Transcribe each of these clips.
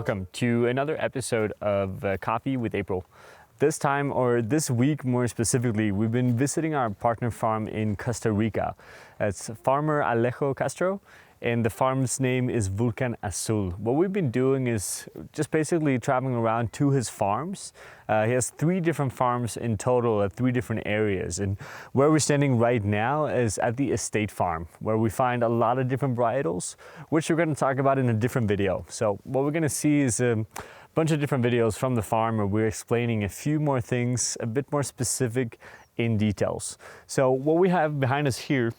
Welcome to another episode of Coffee with April. This time, or this week more specifically, we've been visiting our partner farm in Costa Rica. It's farmer Alejo Castro, and the farm's name is Volcan Azul. What we've been doing is just basically traveling around to his farms. He has 3 different farms in total at 3 different areas. And where we're standing right now is at the estate farm, where we find a lot of different varietals, which we're going to talk about in a different video. So what we're going to see is a bunch of different videos from the farm where we're explaining a few more things, a bit more specific in details. So what we have behind us here,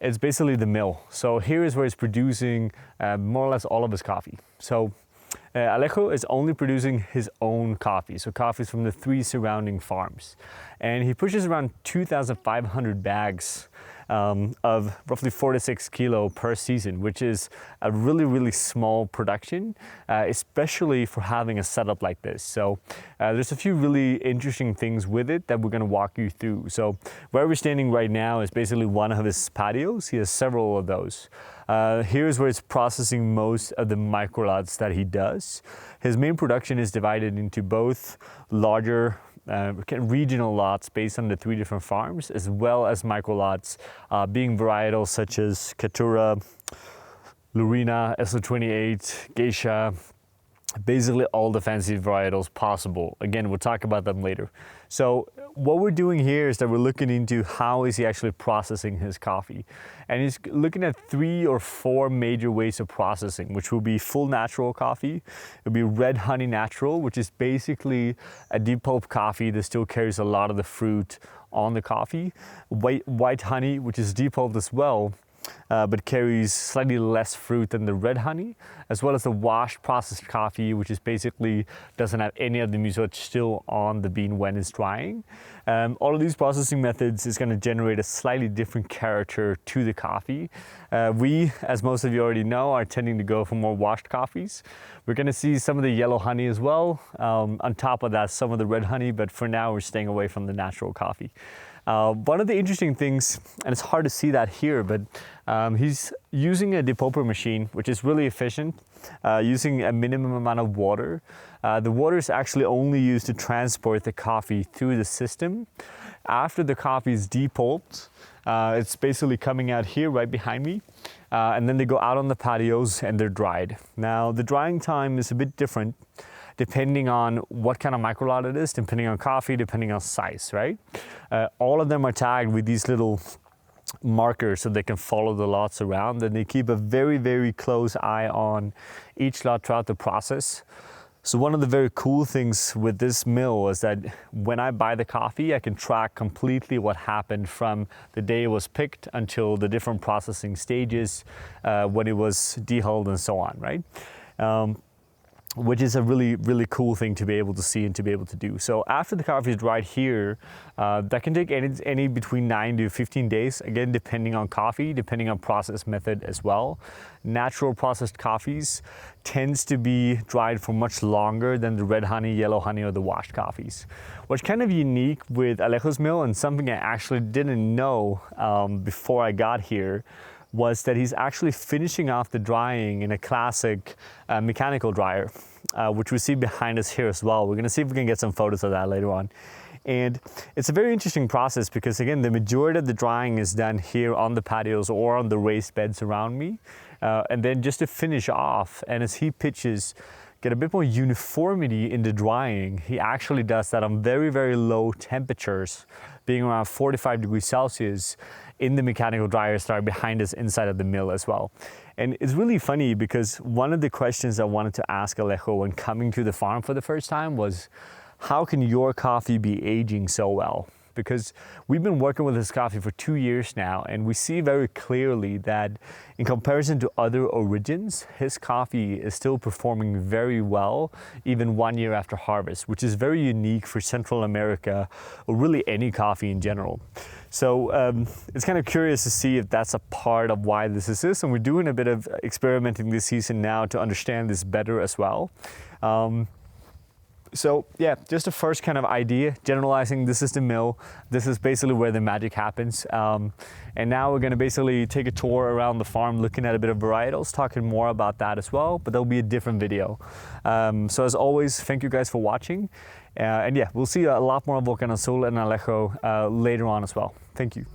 it's basically the mill. So here is where he's producing more or less all of his coffee. So Alejo is only producing his own coffee, so coffees from the 3 surrounding farms. And he pushes around 2,500 bags of roughly 4 to 6 kilo per season, which is a really small production, especially for having a setup like this. So there's a few really interesting things with it that we're going to walk you through. So where we're standing right now is basically one of his patios. He has several of those. Here's where it's processing most of the microlots that he does. His main production is divided into both larger regional lots based on the 3 different farms, as well as microlots, being varietals such as Catura, Lurina, SO28, Geisha, basically all the fancy varietals possible. Again, we'll talk about them later. So what we're doing here is that we're looking into how is he actually processing his coffee. And he's looking at 3 or 4 major ways of processing, which will be full natural coffee. It'll be red honey natural, which is basically a deep pulp coffee that still carries a lot of the fruit on the coffee. White honey, which is deep pulped as well, but carries slightly less fruit than the red honey, as well as the washed processed coffee, which is basically doesn't have any of the mucilage still on the bean when it's drying. All of these processing methods is going to generate a slightly different character to the coffee. We, as most of you already know, are tending to go for more washed coffees. We're going to see some of the yellow honey as well. On top of that, some of the red honey, but for now we're staying away from the natural coffee. One of the interesting things, and it's hard to see that here, but he's using a depulper machine, which is really efficient, using a minimum amount of water. The water is actually only used to transport the coffee through the system. After the coffee is depulped, it's basically coming out here right behind me, and then they go out on the patios and they're dried. Now, the drying time is a bit different depending on what kind of microlot it is, depending on coffee, depending on size, right? All of them are tagged with these little markers so they can follow the lots around, and they keep a very close eye on each lot throughout the process. So one of the very cool things with this mill is that when I buy the coffee, I can track completely what happened from the day it was picked until the different processing stages, when it was dehulled and so on, right? Which is a really cool thing to be able to see and to be able to do. So after the coffee is dried here, that can take any between 9 to 15 days, again, depending on coffee, depending on process method as well. Natural processed coffees tends to be dried for much longer than the red honey, yellow honey, or the washed coffees. What's kind of unique with Alejo's mill, and something I actually didn't know before I got here, was that he's actually finishing off the drying in a classic mechanical dryer, which we see behind us here as well. We're going to see if we can get some photos of that later on. And it's a very interesting process because, again, the majority of the drying is done here on the patios or on the raised beds around me. And then just to finish off, and as he pitches, get a bit more uniformity in the drying, he actually does that on very low temperatures, being around 45 degrees Celsius, in the mechanical dryers that are behind us inside of the mill as well. And it's really funny because one of the questions I wanted to ask Alejo when coming to the farm for the first time was, how can your coffee be aging so well? Because we've been working with this coffee for 2 years now, and we see very clearly that in comparison to other origins, his coffee is still performing very well, even 1 year after harvest, which is very unique for Central America, or really any coffee in general. So it's kind of curious to see if that's a part of why this is, and we're doing a bit of experimenting this season now to understand this better as well. So yeah, just a first kind of idea, generalizing, this is the mill, this is basically where the magic happens. And now we're gonna basically take a tour around the farm, looking at a bit of varietals, talking more about that as well, but there'll be a different video. So as always, thank you guys for watching. And yeah, we'll see a lot more of Volcan Azul and Alejo later on as well. Thank you.